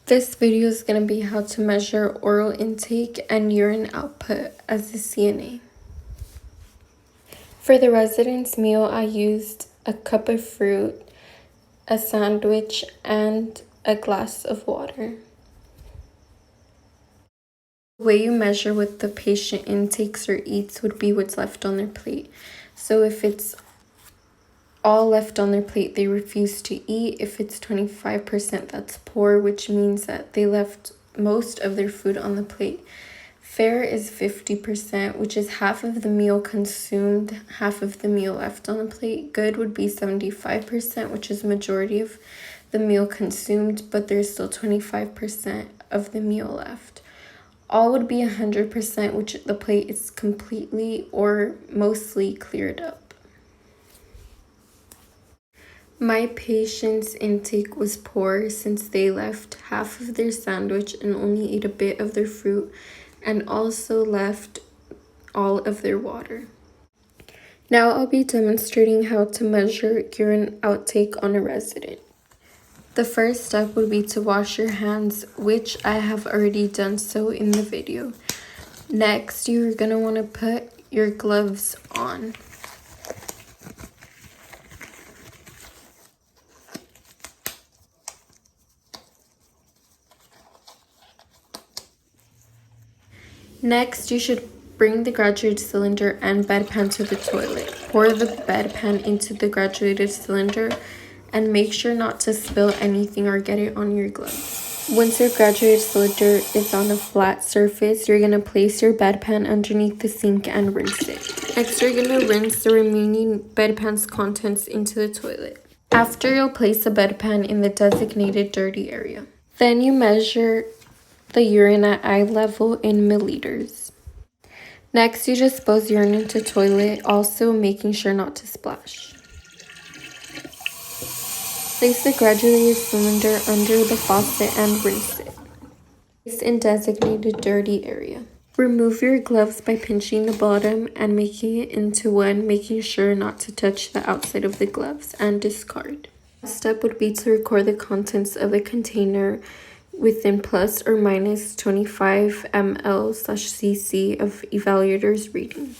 This video is going to be how to measure oral intake and urine output as a CNA. For the resident's meal, I used a cup of fruit, a sandwich, and a glass of water. The way you measure what the patient intakes or eats would be what's left on their plate. So if it's all left on their plate, they refuse to eat. If it's 25%, that's poor, which means that they left most of their food on the plate. Fair is 50%, which is half of the meal consumed, half of the meal left on the plate. Good would be 75%, which is majority of the meal consumed, but there's still 25% of the meal left. All would be 100%, which the plate is completely or mostly cleared up. My patient's intake was poor since they left half of their sandwich and only ate a bit of their fruit, and also left all of their water. Now I'll be demonstrating how to measure urine outtake on a resident. The first step would be to wash your hands, which I have already done so in the video. Next, you're going to want to put your gloves on. Next, you should bring the graduated cylinder and bedpan to the toilet. Pour the bedpan into the graduated cylinder and make sure not to spill anything or get it on your gloves. Once your graduated cylinder is on a flat surface, you're going to place your bedpan underneath the sink and rinse it. Next, you're going to rinse the remaining bedpan's contents into the toilet. After, you'll place the bedpan in the designated dirty area. Then you measure the urine at eye level in milliliters. Next, you dispose urine into toilet, also making sure not to splash. Place the graduated cylinder under the faucet and rinse it. Place in designated dirty area. Remove your gloves by pinching the bottom and making it into one, making sure not to touch the outside of the gloves, and discard. The step would be to record the contents of the container within plus or minus 25 ml/cc of evaluator's reading.